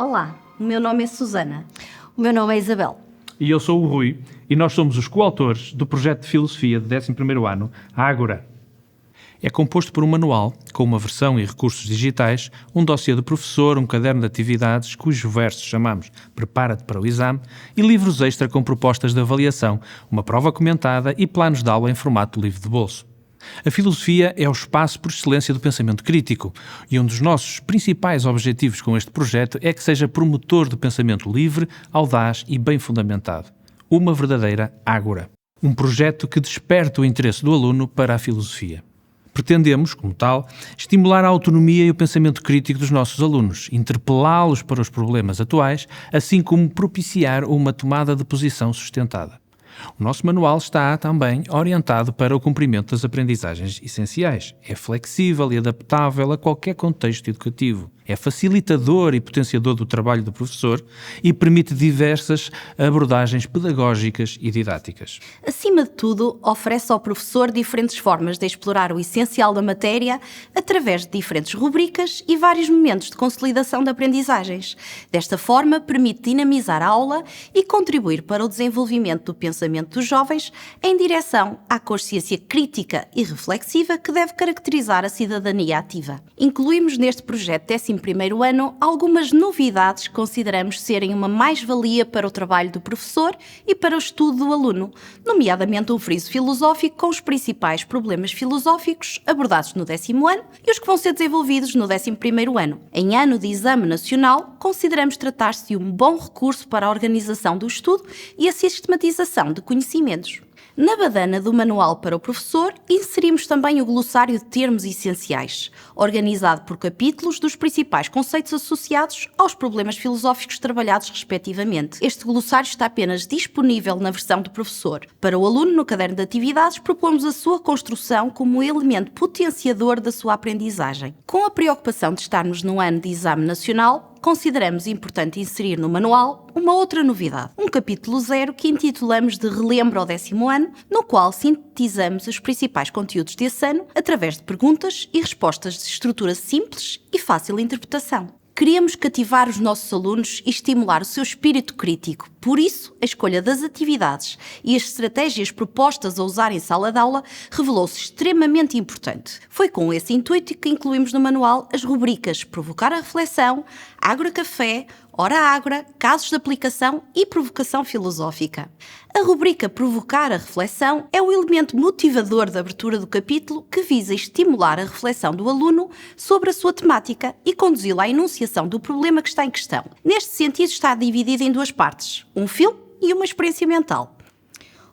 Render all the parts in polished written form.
Olá, o meu nome é Susana. O meu nome é Isabel. E eu sou o Rui, e nós somos os coautores do projeto de Filosofia de 11º ano, Ágora. É composto por um manual, com uma versão e recursos digitais, um dossiê do professor, um caderno de atividades, cujo verso chamamos Prepara-te para o exame, e livros extra com propostas de avaliação, uma prova comentada e planos de aula em formato livre de bolso. A filosofia é o espaço por excelência do pensamento crítico, e um dos nossos principais objetivos com este projeto é que seja promotor do pensamento livre, audaz e bem fundamentado. Uma verdadeira ágora. Um projeto que desperta o interesse do aluno para a filosofia. Pretendemos, como tal, estimular a autonomia e o pensamento crítico dos nossos alunos, interpelá-los para os problemas atuais, assim como propiciar uma tomada de posição sustentada. O nosso manual está também orientado para o cumprimento das aprendizagens essenciais. É flexível e adaptável a qualquer contexto educativo. É facilitador e potenciador do trabalho do professor e permite diversas abordagens pedagógicas e didáticas. Acima de tudo, oferece ao professor diferentes formas de explorar o essencial da matéria através de diferentes rubricas e vários momentos de consolidação de aprendizagens. Desta forma, permite dinamizar a aula e contribuir para o desenvolvimento do pensamento dos jovens em direção à consciência crítica e reflexiva que deve caracterizar a cidadania ativa. Incluímos neste projeto 11º ano algumas novidades que consideramos serem uma mais-valia para o trabalho do professor e para o estudo do aluno, nomeadamente um friso filosófico com os principais problemas filosóficos abordados no 10º ano e os que vão ser desenvolvidos no 11º ano. Em ano de exame nacional, consideramos tratar-se de um bom recurso para a organização do estudo e a sistematização de conhecimentos. Na badana do Manual para o Professor, inserimos também o glossário de termos essenciais, organizado por capítulos dos principais conceitos associados aos problemas filosóficos trabalhados respectivamente. Este glossário está apenas disponível na versão do professor. Para o aluno, no caderno de atividades, propomos a sua construção como um elemento potenciador da sua aprendizagem. Com a preocupação de estarmos no ano de exame nacional, consideramos importante inserir no manual uma outra novidade, um capítulo 0 que intitulamos de Relembro ao 10º ano, no qual sintetizamos os principais conteúdos desse ano através de perguntas e respostas de estrutura simples e fácil interpretação. Queríamos cativar os nossos alunos e estimular o seu espírito crítico. Por isso, a escolha das atividades e as estratégias propostas a usar em sala de aula revelou-se extremamente importante. Foi com esse intuito que incluímos no manual as rubricas Provocar a Reflexão, Ágora Café, Hora Ágora, Casos de Aplicação e Provocação Filosófica. A rubrica Provocar a Reflexão é o elemento motivador da abertura do capítulo que visa estimular a reflexão do aluno sobre a sua temática e conduzi-lo à enunciação do problema que está em questão. Neste sentido, está dividida em duas partes, um filme e uma experiência mental.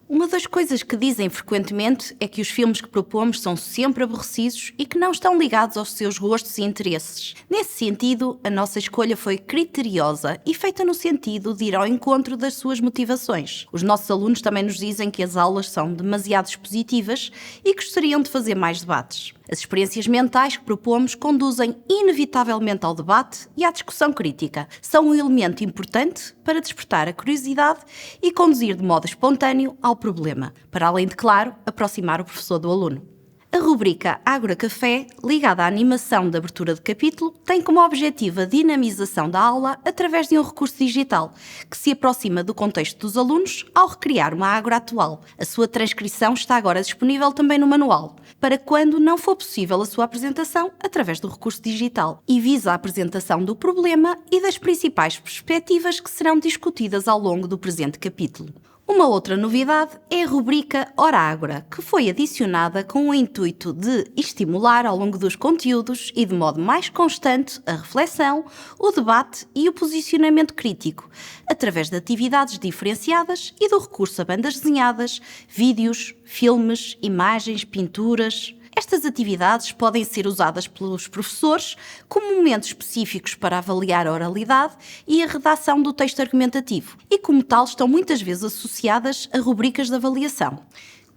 Uma das coisas que dizem frequentemente é que os filmes que propomos são sempre aborrecidos e que não estão ligados aos seus gostos e interesses. Nesse sentido, a nossa escolha foi criteriosa e feita no sentido de ir ao encontro das suas motivações. Os nossos alunos também nos dizem que as aulas são demasiado expositivas e gostariam de fazer mais debates. As experiências mentais que propomos conduzem inevitavelmente ao debate e à discussão crítica. São um elemento importante para despertar a curiosidade e conduzir de modo espontâneo ao problema, para além de, claro, aproximar o professor do aluno. A rubrica Ágora Café, ligada à animação de abertura de capítulo, tem como objetivo a dinamização da aula através de um recurso digital, que se aproxima do contexto dos alunos ao recriar uma ágora atual. A sua transcrição está agora disponível também no manual, para quando não for possível a sua apresentação através do recurso digital, e visa a apresentação do problema e das principais perspectivas que serão discutidas ao longo do presente capítulo. Uma outra novidade é a rubrica Hora Ágora, que foi adicionada com o intuito de estimular ao longo dos conteúdos e de modo mais constante a reflexão, o debate e o posicionamento crítico, através de atividades diferenciadas e do recurso a bandas desenhadas, vídeos, filmes, imagens, pinturas. Estas atividades podem ser usadas pelos professores como momentos específicos para avaliar a oralidade e a redação do texto argumentativo e, como tal, estão muitas vezes associadas a rubricas de avaliação.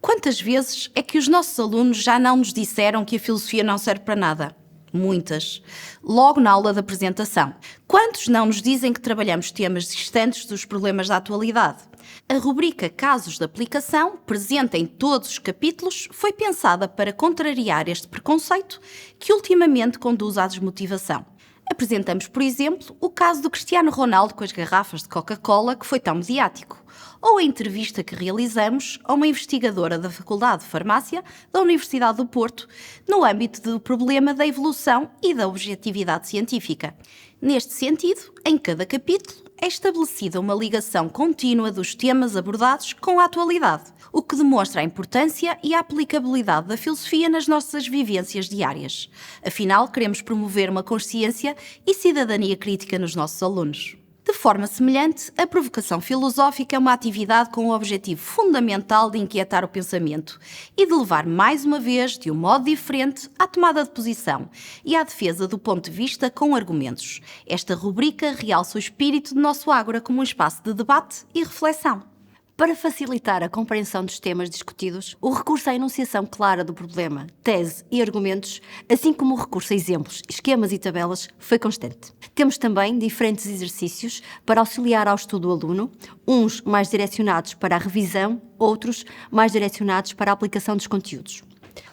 Quantas vezes é que os nossos alunos já não nos disseram que a filosofia não serve para nada? Muitas. Logo na aula da apresentação. Quantos não nos dizem que trabalhamos temas distantes dos problemas da atualidade? A rubrica Casos de Aplicação, presente em todos os capítulos, foi pensada para contrariar este preconceito que ultimamente conduz à desmotivação. Apresentamos, por exemplo, o caso do Cristiano Ronaldo com as garrafas de Coca-Cola, que foi tão mediático, ou a entrevista que realizamos a uma investigadora da Faculdade de Farmácia da Universidade do Porto, no âmbito do problema da evolução e da objetividade científica. Neste sentido, em cada capítulo é estabelecida uma ligação contínua dos temas abordados com a atualidade, o que demonstra a importância e a aplicabilidade da filosofia nas nossas vivências diárias. Afinal, queremos promover uma consciência e cidadania crítica nos nossos alunos. De forma semelhante, a provocação filosófica é uma atividade com o objetivo fundamental de inquietar o pensamento e de levar mais uma vez, de um modo diferente, à tomada de posição e à defesa do ponto de vista com argumentos. Esta rubrica realça o espírito do nosso Ágora como um espaço de debate e reflexão. Para facilitar a compreensão dos temas discutidos, o recurso à enunciação clara do problema, tese e argumentos, assim como o recurso a exemplos, esquemas e tabelas, foi constante. Temos também diferentes exercícios para auxiliar ao estudo do aluno, uns mais direcionados para a revisão, outros mais direcionados para a aplicação dos conteúdos.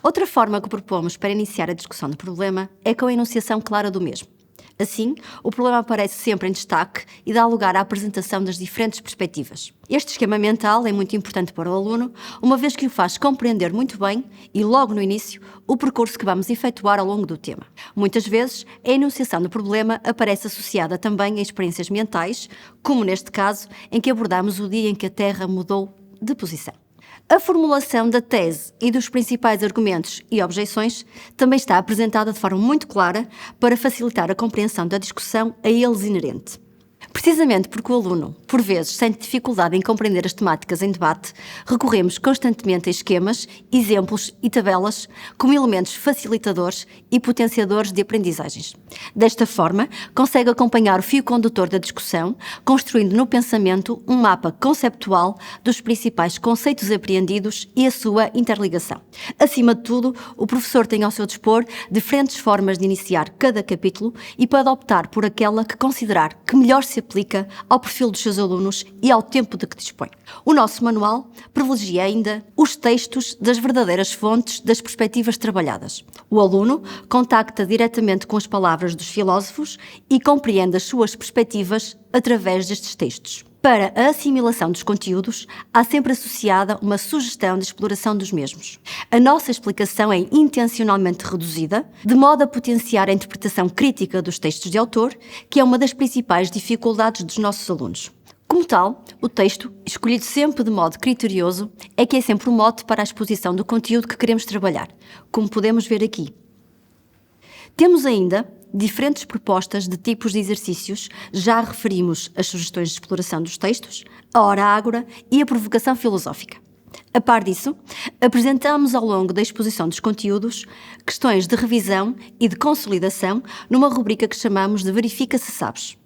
Outra forma que propomos para iniciar a discussão do problema é com a enunciação clara do mesmo. Assim, o problema aparece sempre em destaque e dá lugar à apresentação das diferentes perspectivas. Este esquema mental é muito importante para o aluno, uma vez que o faz compreender muito bem e, logo no início, o percurso que vamos efetuar ao longo do tema. Muitas vezes, a enunciação do problema aparece associada também a experiências mentais, como neste caso, em que abordamos o dia em que a Terra mudou de posição. A formulação da tese e dos principais argumentos e objeções também está apresentada de forma muito clara para facilitar a compreensão da discussão a eles inerente. Precisamente porque o aluno, por vezes, sente dificuldade em compreender as temáticas em debate, recorremos constantemente a esquemas, exemplos e tabelas como elementos facilitadores e potenciadores de aprendizagens. Desta forma, consegue acompanhar o fio condutor da discussão, construindo no pensamento um mapa conceptual dos principais conceitos apreendidos e a sua interligação. Acima de tudo, o professor tem ao seu dispor diferentes formas de iniciar cada capítulo e pode optar por aquela que considerar que melhor se aplica ao perfil dos seus alunos e ao tempo de que dispõe. O nosso manual privilegia ainda os textos das verdadeiras fontes das perspectivas trabalhadas. O aluno contacta diretamente com as palavras dos filósofos e compreende as suas perspectivas através destes textos. Para a assimilação dos conteúdos, há sempre associada uma sugestão de exploração dos mesmos. A nossa explicação é intencionalmente reduzida, de modo a potenciar a interpretação crítica dos textos de autor, que é uma das principais dificuldades dos nossos alunos. Como tal, o texto, escolhido sempre de modo criterioso, é que é sempre o mote para a exposição do conteúdo que queremos trabalhar, como podemos ver aqui. Temos ainda diferentes propostas de tipos de exercícios, já referimos as sugestões de exploração dos textos, a hora ágora e a provocação filosófica. A par disso, apresentamos ao longo da exposição dos conteúdos questões de revisão e de consolidação numa rubrica que chamamos de Verifica se sabes.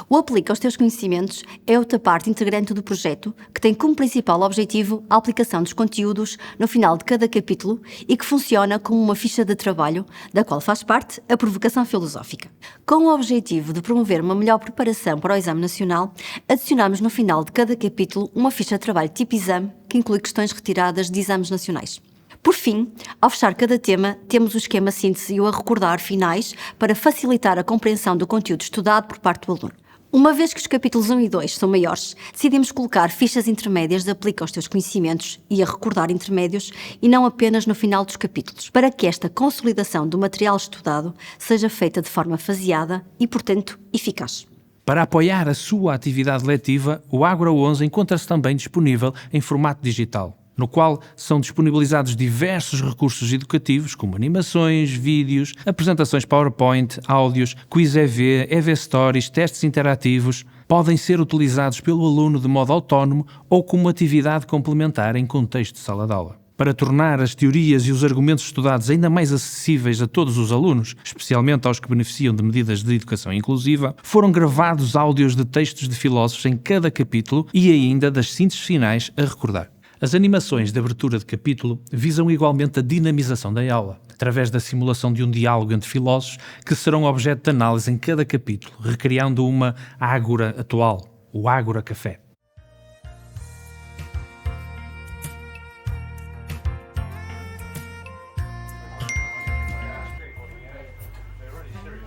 O Aplica aos teus conhecimentos é outra parte integrante do projeto que tem como principal objetivo a aplicação dos conteúdos no final de cada capítulo e que funciona como uma ficha de trabalho, da qual faz parte a provocação filosófica. Com o objetivo de promover uma melhor preparação para o Exame Nacional, adicionamos no final de cada capítulo uma ficha de trabalho tipo exame que inclui questões retiradas de exames nacionais. Por fim, ao fechar cada tema, temos o esquema síntese e o a recordar finais para facilitar a compreensão do conteúdo estudado por parte do aluno. Uma vez que os capítulos 1 e 2 são maiores, decidimos colocar fichas intermédias de aplica aos teus conhecimentos e a recordar intermédios e não apenas no final dos capítulos, para que esta consolidação do material estudado seja feita de forma faseada e, portanto, eficaz. Para apoiar a sua atividade letiva, o Ágora 11 encontra-se também disponível em formato digital, no qual são disponibilizados diversos recursos educativos, como animações, vídeos, apresentações PowerPoint, áudios, quiz EV, EV Stories, testes interativos. Podem ser utilizados pelo aluno de modo autónomo ou como atividade complementar em contexto de sala de aula. Para tornar as teorias e os argumentos estudados ainda mais acessíveis a todos os alunos, especialmente aos que beneficiam de medidas de educação inclusiva, foram gravados áudios de textos de filósofos em cada capítulo e ainda das sínteses finais a recordar. As animações de abertura de capítulo visam igualmente a dinamização da aula, através da simulação de um diálogo entre filósofos que serão objeto de análise em cada capítulo, recriando uma Ágora atual, o Ágora Café.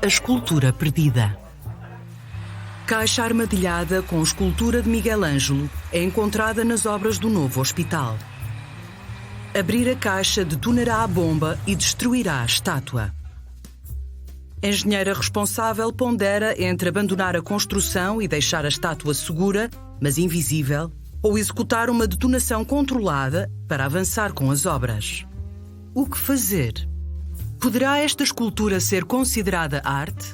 A escultura perdida. Caixa armadilhada com escultura de Miguel Ângelo é encontrada nas obras do novo hospital. Abrir a caixa detonará a bomba e destruirá a estátua. Engenheira responsável pondera entre abandonar a construção e deixar a estátua segura, mas invisível, ou executar uma detonação controlada para avançar com as obras. O que fazer? Poderá esta escultura ser considerada arte?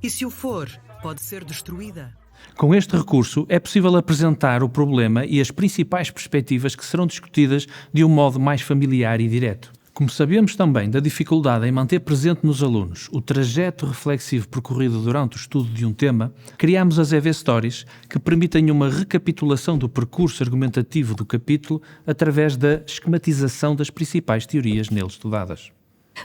E se o for, pode ser destruída? Com este recurso, é possível apresentar o problema e as principais perspectivas que serão discutidas de um modo mais familiar e direto. Como sabemos também da dificuldade em manter presente nos alunos o trajeto reflexivo percorrido durante o estudo de um tema, criamos as EV Stories, que permitem uma recapitulação do percurso argumentativo do capítulo através da esquematização das principais teorias nele estudadas.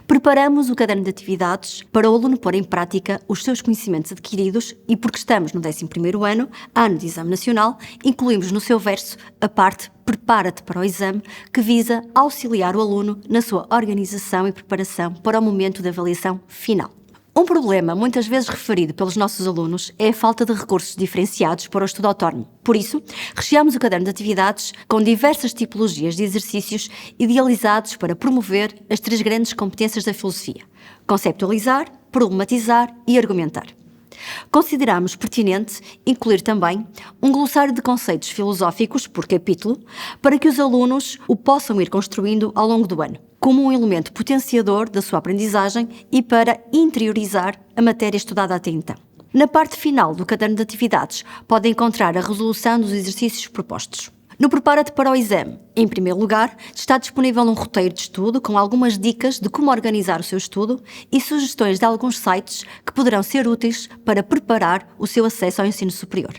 Preparamos o caderno de atividades para o aluno pôr em prática os seus conhecimentos adquiridos e, porque estamos no 11º ano de Exame Nacional, incluímos no seu verso a parte Prepara-te para o exame, que visa auxiliar o aluno na sua organização e preparação para o momento de avaliação final. Um problema muitas vezes referido pelos nossos alunos é a falta de recursos diferenciados para o estudo autónomo. Por isso, recheamos o caderno de atividades com diversas tipologias de exercícios idealizados para promover as 3 grandes competências da filosofia: conceptualizar, problematizar e argumentar. Consideramos pertinente incluir também um glossário de conceitos filosóficos por capítulo para que os alunos o possam ir construindo ao longo do ano, como um elemento potenciador da sua aprendizagem e para interiorizar a matéria estudada até então. Na parte final do caderno de atividades, pode encontrar a resolução dos exercícios propostos. No Prepara-te para o exame, em primeiro lugar, está disponível um roteiro de estudo com algumas dicas de como organizar o seu estudo e sugestões de alguns sites que poderão ser úteis para preparar o seu acesso ao ensino superior.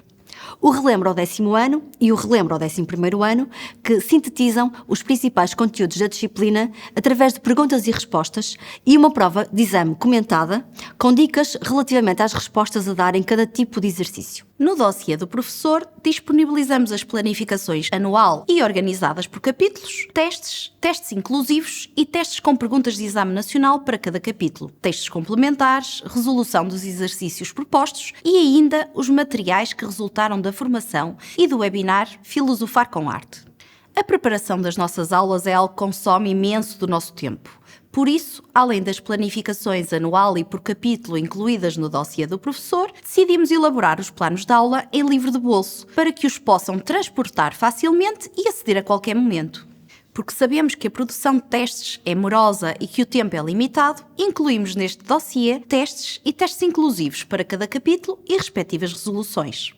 O Relembro ao 10º ano e o Relembro ao 11º ano, que sintetizam os principais conteúdos da disciplina através de perguntas e respostas e uma prova de exame comentada, com dicas relativamente às respostas a dar em cada tipo de exercício. No dossiê do professor, disponibilizamos as planificações anual e organizadas por capítulos, testes inclusivos e testes com perguntas de exame nacional para cada capítulo, textos complementares, resolução dos exercícios propostos e ainda os materiais que resultaram da formação e do webinar Filosofar com Arte. A preparação das nossas aulas é algo que consome imenso do nosso tempo. Por isso, além das planificações anual e por capítulo incluídas no dossiê do professor, decidimos elaborar os planos de aula em livro de bolso, para que os possam transportar facilmente e aceder a qualquer momento. Porque sabemos que a produção de testes é morosa e que o tempo é limitado, incluímos neste dossiê testes e testes inclusivos para cada capítulo e respectivas resoluções.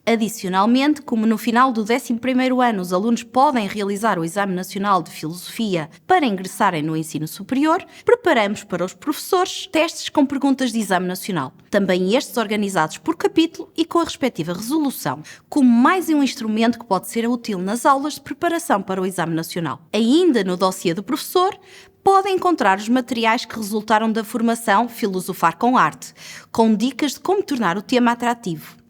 Adicionalmente, como no final do 11º ano os alunos podem realizar o Exame Nacional de Filosofia para ingressarem no ensino superior, preparamos para os professores testes com perguntas de Exame Nacional, também estes organizados por capítulo e com a respectiva resolução, como mais um instrumento que pode ser útil nas aulas de preparação para o Exame Nacional. Ainda no dossiê do professor, podem encontrar os materiais que resultaram da formação Filosofar com Arte, com dicas de como tornar o tema atrativo.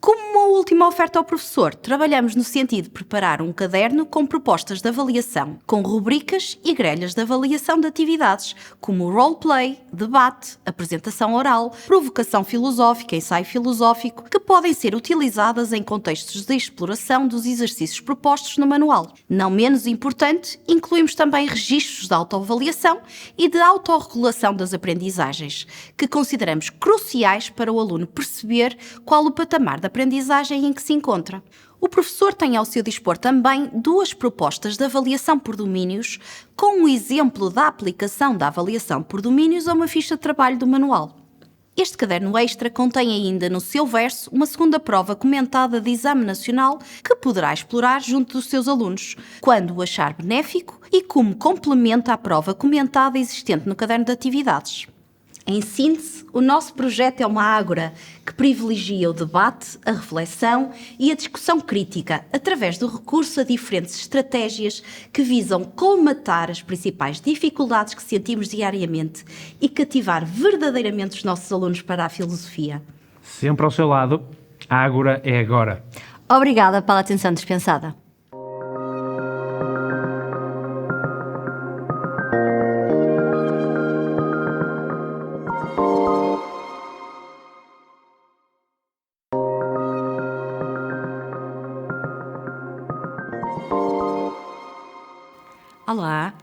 Como uma última oferta ao professor, trabalhamos no sentido de preparar um caderno com propostas de avaliação, com rubricas e grelhas de avaliação de atividades, como roleplay, debate, apresentação oral, provocação filosófica, ensaio filosófico, que podem ser utilizadas em contextos de exploração dos exercícios propostos no manual. Não menos importante, incluímos também registros de autoavaliação e de autorregulação das aprendizagens, que consideramos cruciais para o aluno perceber qual o patamar da aprendizagem em que se encontra. O professor tem ao seu dispor também 2 propostas de avaliação por domínios, com um exemplo da aplicação da avaliação por domínios a uma ficha de trabalho do manual. Este caderno extra contém ainda no seu verso uma segunda prova comentada de Exame Nacional que poderá explorar junto dos seus alunos, quando o achar benéfico e como complementa à prova comentada existente no caderno de atividades. Em síntese, o nosso projeto é uma ágora que privilegia o debate, a reflexão e a discussão crítica através do recurso a diferentes estratégias que visam colmatar as principais dificuldades que sentimos diariamente e cativar verdadeiramente os nossos alunos para a filosofia. Sempre ao seu lado, a ágora é agora. Obrigada pela atenção dispensada.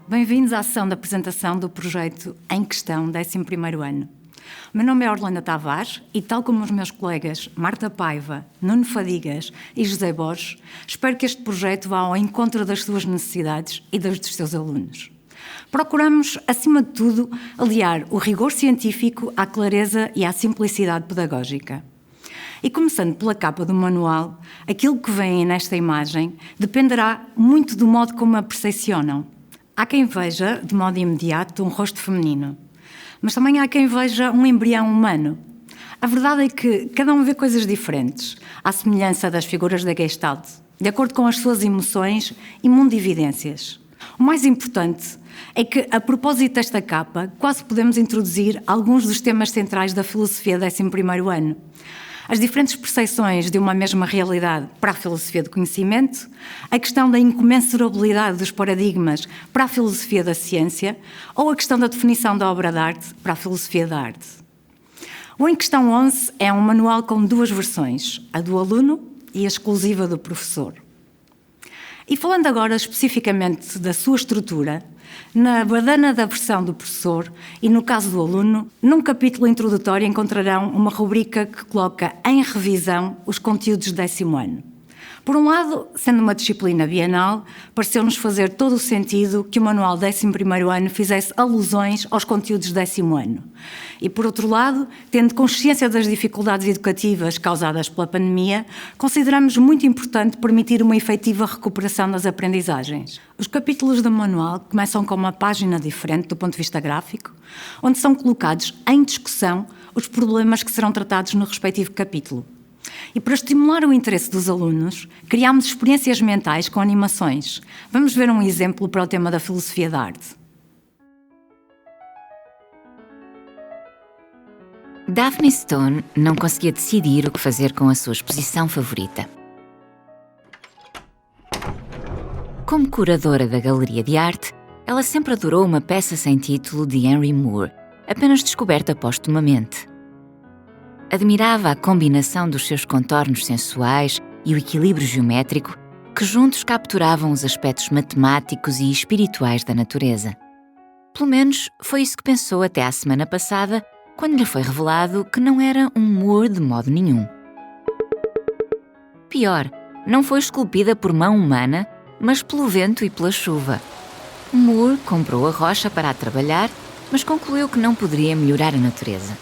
bem-vindos à sessão de apresentação do projeto em questão, 11º ano. O meu nome é Orlando Tavares e, tal como os meus colegas Marta Paiva, Nuno Fadigas e José Borges, espero que este projeto vá ao encontro das suas necessidades e das dos seus alunos. Procuramos, acima de tudo, aliar o rigor científico à clareza e à simplicidade pedagógica. E começando pela capa do manual, aquilo que vem nesta imagem dependerá muito do modo como a percepcionam. Há quem veja, de modo imediato, um rosto feminino, mas também há quem veja um embrião humano. A verdade é que cada um vê coisas diferentes, à semelhança das figuras da Gestalt, de acordo com as suas emoções e mundividências. O mais importante é que, a propósito desta capa, quase podemos introduzir alguns dos temas centrais da filosofia 11º ano. As diferentes percepções de uma mesma realidade para a filosofia do conhecimento, a questão da incomensurabilidade dos paradigmas para a filosofia da ciência ou a questão da definição da obra de arte para a filosofia da arte. O Em Questão 11 é um manual com duas versões, a do aluno e a exclusiva do professor. E falando agora especificamente da sua estrutura, na badana da versão do professor e no caso do aluno, num capítulo introdutório encontrarão uma rubrica que coloca em revisão os conteúdos do 10º ano. Por um lado, sendo uma disciplina bienal, pareceu-nos fazer todo o sentido que o manual 11º ano fizesse alusões aos conteúdos do 10º ano. E por outro lado, tendo consciência das dificuldades educativas causadas pela pandemia, consideramos muito importante permitir uma efetiva recuperação das aprendizagens. Os capítulos do manual começam com uma página diferente do ponto de vista gráfico, onde são colocados em discussão os problemas que serão tratados no respectivo capítulo. E para estimular o interesse dos alunos, criámos experiências mentais com animações. Vamos ver um exemplo para o tema da filosofia da arte. Daphne Stone não conseguia decidir o que fazer com a sua exposição favorita. Como curadora da Galeria de Arte, ela sempre adorou uma peça sem título de Henry Moore, apenas descoberta postumamente. Admirava a combinação dos seus contornos sensuais e o equilíbrio geométrico que juntos capturavam os aspectos matemáticos e espirituais da natureza. Pelo menos foi isso que pensou até à semana passada, quando lhe foi revelado que não era um Moore de modo nenhum. Pior, não foi esculpida por mão humana, mas pelo vento e pela chuva. Moore comprou a rocha para a trabalhar, mas concluiu que não poderia melhorar a natureza.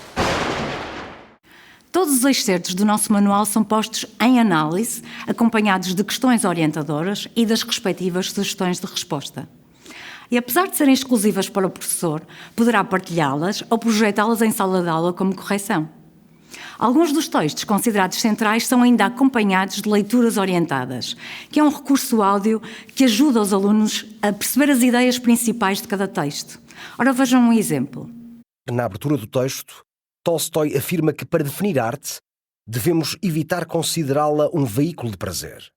Todos os excertos do nosso manual são postos em análise, acompanhados de questões orientadoras e das respectivas sugestões de resposta. E apesar de serem exclusivas para o professor, poderá partilhá-las ou projetá-las em sala de aula como correção. Alguns dos textos considerados centrais são ainda acompanhados de leituras orientadas, que é um recurso áudio que ajuda os alunos a perceber as ideias principais de cada texto. Ora, vejam um exemplo. Na abertura do texto, Tolstói afirma que, para definir arte, devemos evitar considerá-la um veículo de prazer.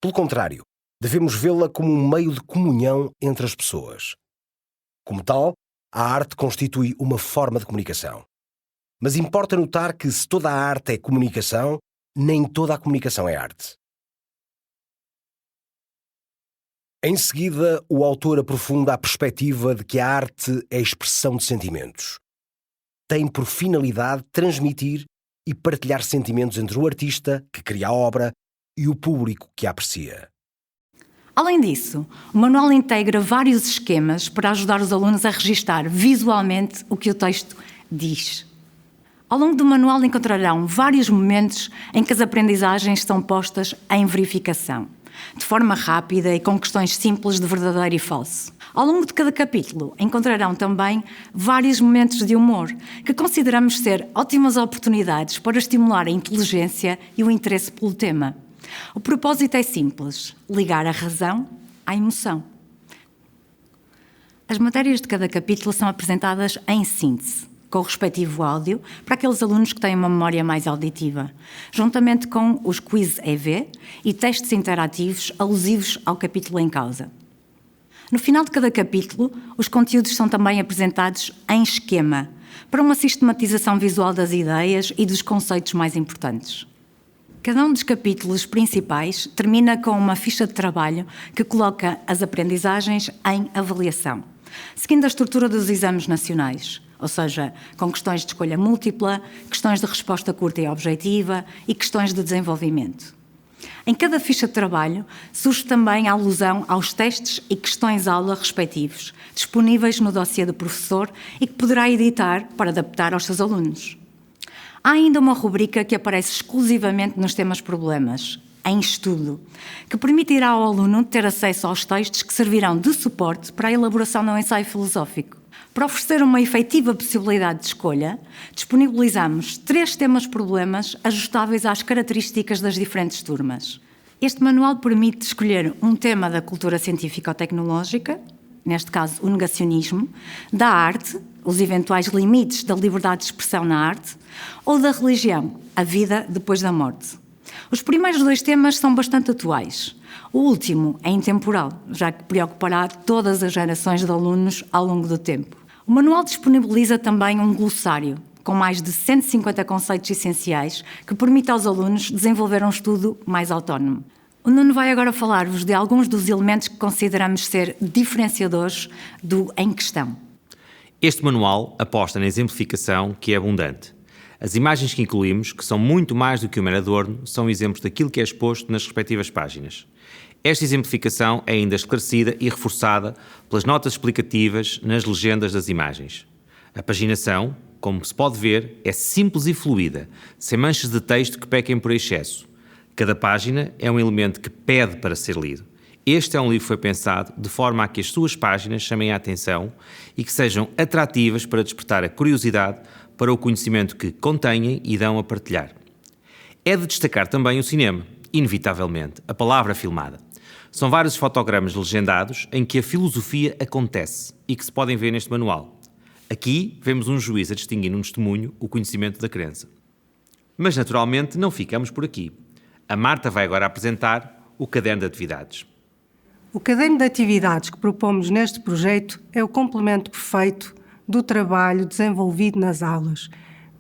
Pelo contrário, devemos vê-la como um meio de comunhão entre as pessoas. Como tal, a arte constitui uma forma de comunicação. Mas importa notar que, se toda a arte é comunicação, nem toda a comunicação é arte. Em seguida, o autor aprofunda a perspectiva de que a arte é expressão de sentimentos. Tem por finalidade transmitir e partilhar sentimentos entre o artista, que cria a obra, e o público que a aprecia. Além disso, o manual integra vários esquemas para ajudar os alunos a registar visualmente o que o texto diz. Ao longo do manual encontrarão vários momentos em que as aprendizagens são postas em verificação, de forma rápida e com questões simples de verdadeiro e falso. Ao longo de cada capítulo encontrarão também vários momentos de humor, que consideramos ser ótimas oportunidades para estimular a inteligência e o interesse pelo tema. O propósito é simples: ligar a razão à emoção. As matérias de cada capítulo são apresentadas em síntese, com o respectivo áudio, para aqueles alunos que têm uma memória mais auditiva, juntamente com os quiz EV e testes interativos alusivos ao capítulo em causa. No final de cada capítulo, os conteúdos são também apresentados em esquema, para uma sistematização visual das ideias e dos conceitos mais importantes. Cada um dos capítulos principais termina com uma ficha de trabalho que coloca as aprendizagens em avaliação, seguindo a estrutura dos exames nacionais, ou seja, com questões de escolha múltipla, questões de resposta curta e objetiva e questões de desenvolvimento. Em cada ficha de trabalho surge também a alusão aos testes e questões-aula respectivos, disponíveis no dossiê do professor e que poderá editar para adaptar aos seus alunos. Há ainda uma rubrica que aparece exclusivamente nos temas problemas, em estudo, que permitirá ao aluno ter acesso aos textos que servirão de suporte para a elaboração do ensaio filosófico. Para oferecer uma efetiva possibilidade de escolha, disponibilizamos 3 temas-problemas ajustáveis às características das diferentes turmas. Este manual permite escolher um tema da cultura científica ou tecnológica, neste caso o negacionismo, da arte, os eventuais limites da liberdade de expressão na arte, ou da religião, a vida depois da morte. Os primeiros 2 temas são bastante atuais. O último é intemporal, já que preocupará todas as gerações de alunos ao longo do tempo. O manual disponibiliza também um glossário, com mais de 150 conceitos essenciais, que permite aos alunos desenvolver um estudo mais autónomo. O Nuno vai agora falar-vos de alguns dos elementos que consideramos ser diferenciadores do em questão. Este manual aposta na exemplificação, que é abundante. As imagens que incluímos, que são muito mais do que um mero adorno, são exemplos daquilo que é exposto nas respectivas páginas. Esta exemplificação é ainda esclarecida e reforçada pelas notas explicativas nas legendas das imagens. A paginação, como se pode ver, é simples e fluida, sem manchas de texto que pequem por excesso. Cada página é um elemento que pede para ser lido. Este é um livro que foi pensado de forma a que as suas páginas chamem a atenção e que sejam atrativas para despertar a curiosidade para o conhecimento que contêm e dão a partilhar. É de destacar também o cinema, inevitavelmente, a palavra filmada. São vários fotogramas legendados em que a filosofia acontece e que se podem ver neste manual. Aqui vemos um juiz a distinguir num testemunho o conhecimento da crença. Mas naturalmente não ficamos por aqui. A Marta vai agora apresentar o caderno de atividades. O caderno de atividades que propomos neste projeto é o complemento perfeito do trabalho desenvolvido nas aulas.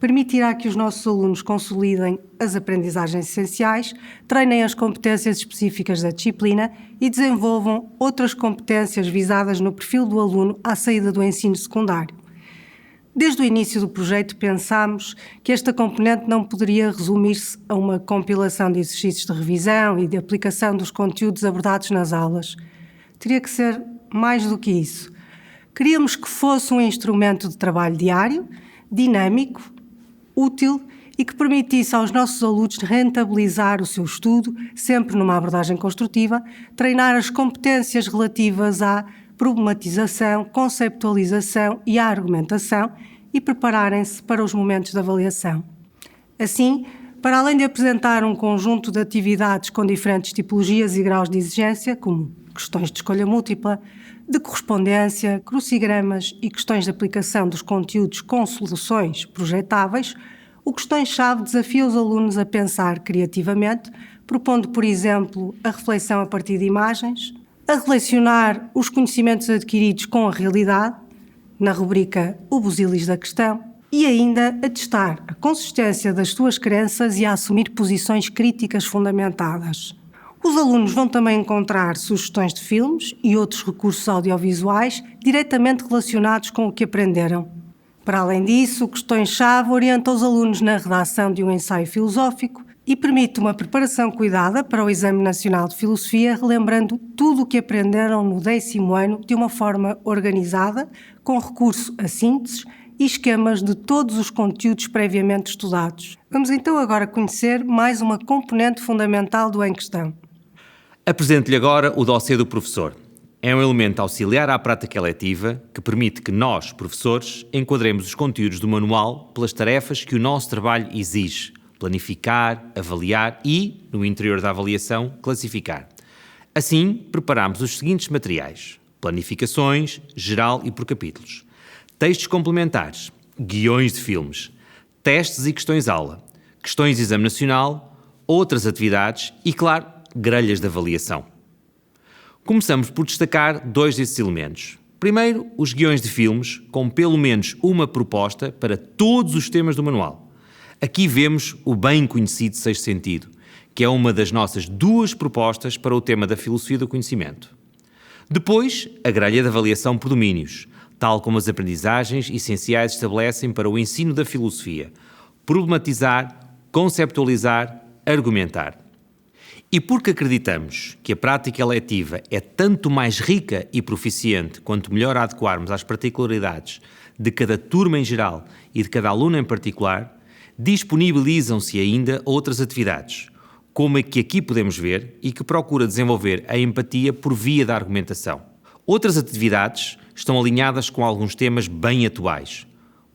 Permitirá que os nossos alunos consolidem as aprendizagens essenciais, treinem as competências específicas da disciplina e desenvolvam outras competências visadas no perfil do aluno à saída do ensino secundário. Desde o início do projeto pensámos que esta componente não poderia resumir-se a uma compilação de exercícios de revisão e de aplicação dos conteúdos abordados nas aulas. Teria que ser mais do que isso. Queríamos que fosse um instrumento de trabalho diário, dinâmico, útil e que permitisse aos nossos alunos rentabilizar o seu estudo, sempre numa abordagem construtiva, treinar as competências relativas à problematização, conceptualização e à argumentação e prepararem-se para os momentos de avaliação. Assim, para além de apresentar um conjunto de atividades com diferentes tipologias e graus de exigência, como questões de escolha múltipla, de correspondência, crucigramas e questões de aplicação dos conteúdos com soluções projetáveis, o Questões-Chave desafia os alunos a pensar criativamente, propondo, por exemplo, a reflexão a partir de imagens, a relacionar os conhecimentos adquiridos com a realidade, na rubrica O Busilis da Questão, e ainda a testar a consistência das suas crenças e a assumir posições críticas fundamentadas. Os alunos vão também encontrar sugestões de filmes e outros recursos audiovisuais diretamente relacionados com o que aprenderam. Para além disso, o Questões-Chave orienta os alunos na redação de um ensaio filosófico e permite uma preparação cuidada para o Exame Nacional de Filosofia, relembrando tudo o que aprenderam no 10º ano de uma forma organizada, com recurso a sínteses e esquemas de todos os conteúdos previamente estudados. Vamos então agora conhecer mais uma componente fundamental do Em Questão. Apresento-lhe agora o dossiê do professor. É um elemento auxiliar à prática eletiva que permite que nós, professores, enquadremos os conteúdos do manual pelas tarefas que o nosso trabalho exige: planificar, avaliar e, no interior da avaliação, classificar. Assim, preparamos os seguintes materiais: planificações, geral e por capítulos, textos complementares, guiões de filmes, testes e questões-aula, questões de exame nacional, outras atividades e, claro, grelhas de avaliação. Começamos por destacar 2 desses elementos. Primeiro, os guiões de filmes, com pelo menos uma proposta para todos os temas do manual. Aqui vemos o bem conhecido sexto sentido, que é uma das nossas 2 propostas para o tema da filosofia do conhecimento. Depois, a grelha de avaliação por domínios, tal como as aprendizagens essenciais estabelecem para o ensino da filosofia: problematizar, conceptualizar, argumentar. E porque acreditamos que a prática letiva é tanto mais rica e proficiente quanto melhor a adequarmos às particularidades de cada turma em geral e de cada aluno em particular, disponibilizam-se ainda outras atividades, como a que aqui podemos ver e que procura desenvolver a empatia por via da argumentação. Outras atividades estão alinhadas com alguns temas bem atuais,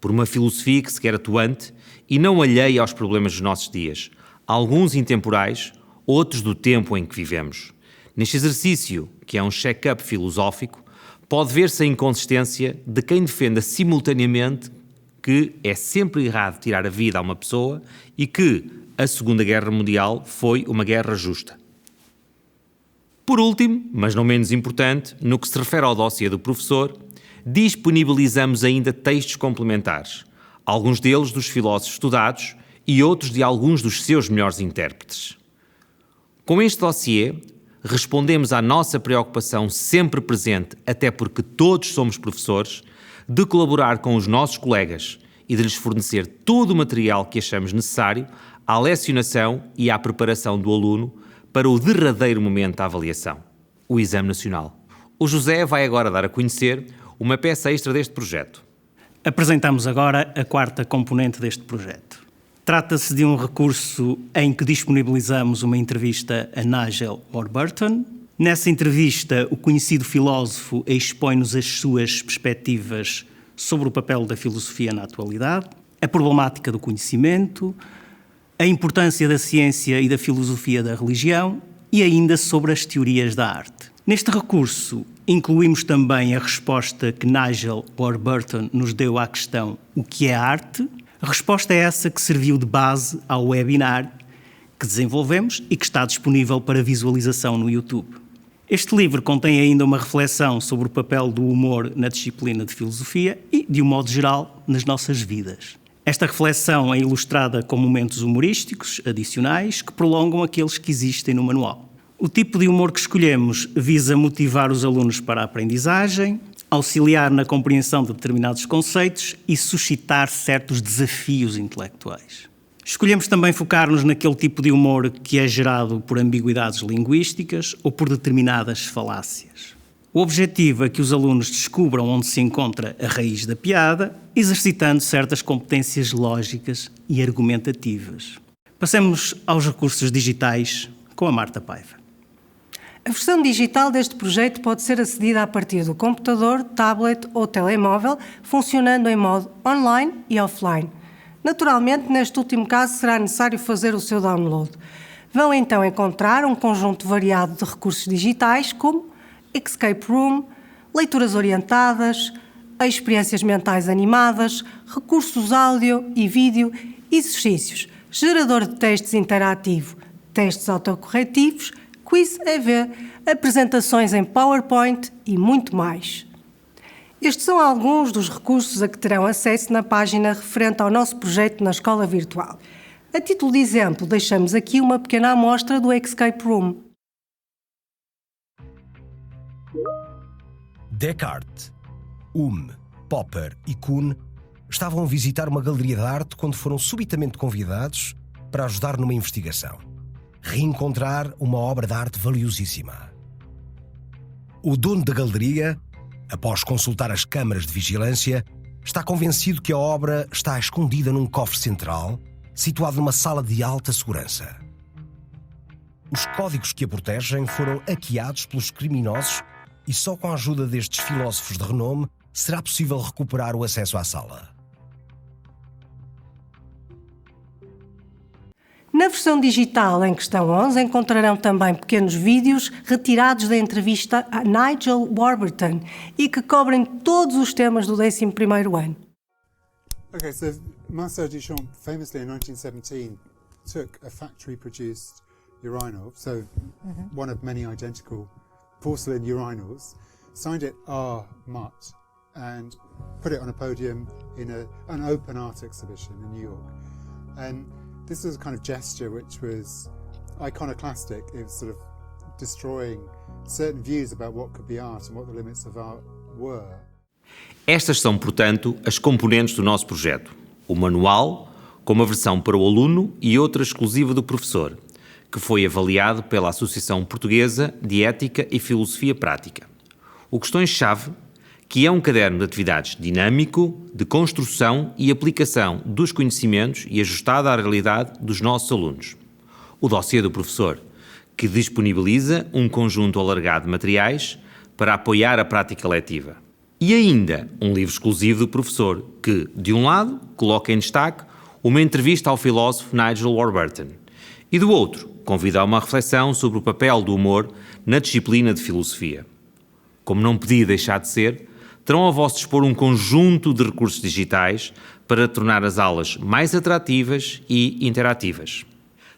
por uma filosofia que se quer atuante e não alheia aos problemas dos nossos dias, alguns intemporais, outros do tempo em que vivemos. Neste exercício, que é um check-up filosófico, pode ver-se a inconsistência de quem defenda simultaneamente que é sempre errado tirar a vida a uma pessoa e que a Segunda Guerra Mundial foi uma guerra justa. Por último, mas não menos importante, no que se refere ao dossiê do professor, disponibilizamos ainda textos complementares, alguns deles dos filósofos estudados e outros de alguns dos seus melhores intérpretes. Com este dossiê, respondemos à nossa preocupação sempre presente, até porque todos somos professores, de colaborar com os nossos colegas e de lhes fornecer todo o material que achamos necessário à lecionação e à preparação do aluno para o derradeiro momento da avaliação, o Exame Nacional. O José vai agora dar a conhecer uma peça extra deste projeto. Apresentamos agora a 4ª componente deste projeto. Trata-se de um recurso em que disponibilizamos uma entrevista a Nigel Warburton. Nessa entrevista, o conhecido filósofo expõe-nos as suas perspectivas sobre o papel da filosofia na atualidade, a problemática do conhecimento, a importância da ciência e da filosofia da religião e ainda sobre as teorias da arte. Neste recurso, incluímos também a resposta que Nigel Warburton nos deu à questão "O que é arte?". A resposta é essa que serviu de base ao webinar que desenvolvemos e que está disponível para visualização no YouTube. Este livro contém ainda uma reflexão sobre o papel do humor na disciplina de filosofia e, de um modo geral, nas nossas vidas. Esta reflexão é ilustrada com momentos humorísticos adicionais que prolongam aqueles que existem no manual. O tipo de humor que escolhemos visa motivar os alunos para a aprendizagem, auxiliar na compreensão de determinados conceitos e suscitar certos desafios intelectuais. Escolhemos também focar-nos naquele tipo de humor que é gerado por ambiguidades linguísticas ou por determinadas falácias. O objetivo é que os alunos descubram onde se encontra a raiz da piada, exercitando certas competências lógicas e argumentativas. Passemos aos recursos digitais com a Marta Paiva. A versão digital deste projeto pode ser acedida a partir do computador, tablet ou telemóvel, funcionando em modo online e offline. Naturalmente, neste último caso, será necessário fazer o seu download. Vão então encontrar um conjunto variado de recursos digitais, como escape room, leituras orientadas, experiências mentais animadas, recursos áudio e vídeo, exercícios, gerador de textos interativo, testes autocorretivos, quiz EV, apresentações em PowerPoint e muito mais. Estes são alguns dos recursos a que terão acesso na página referente ao nosso projeto na Escola Virtual. A título de exemplo, deixamos aqui uma pequena amostra do Escape Room. Descartes, Hume, Popper e Kuhn estavam a visitar uma galeria de arte quando foram subitamente convidados para ajudar numa investigação. Reencontrar uma obra de arte valiosíssima. O dono da galeria, após consultar as câmaras de vigilância, está convencido que a obra está escondida num cofre central, situado numa sala de alta segurança. Os códigos que a protegem foram hackeados pelos criminosos e só com a ajuda destes filósofos de renome será possível recuperar o acesso à sala. Na versão digital em questão 11 encontrarão também pequenos vídeos retirados da entrevista a Nigel Warburton e que cobrem todos os temas do 11º ano. Okay, so Marcel Duchamp famously in 1917 took a factory-produced urinal, so one of many identical porcelain urinals, signed it R. Mutt and put it on a podium in an open art exhibition in New York. And this was a kind of gesture which was iconoclastic. It was sort of destroying certain views about what could be art and what the limits of art were. Estas são, portanto, as componentes do nosso projeto. O manual, com uma versão para o aluno e outra exclusiva do professor, que foi avaliado pela Associação Portuguesa de Ética e Filosofia Prática. O Questões-Chave, que é um caderno de atividades dinâmico, de construção e aplicação dos conhecimentos e ajustado à realidade dos nossos alunos. O dossiê do professor, que disponibiliza um conjunto alargado de materiais para apoiar a prática letiva. E ainda um livro exclusivo do professor, que, de um lado, coloca em destaque uma entrevista ao filósofo Nigel Warburton e, do outro, convida a uma reflexão sobre o papel do humor na disciplina de filosofia. Como não podia deixar de ser, terão a vosso dispor um conjunto de recursos digitais para tornar as aulas mais atrativas e interativas.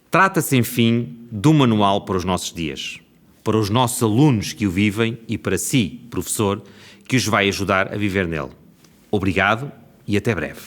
Trata-se, enfim, de um manual para os nossos dias, para os nossos alunos que o vivem e para si, professor, que os vai ajudar a viver nele. Obrigado e até breve.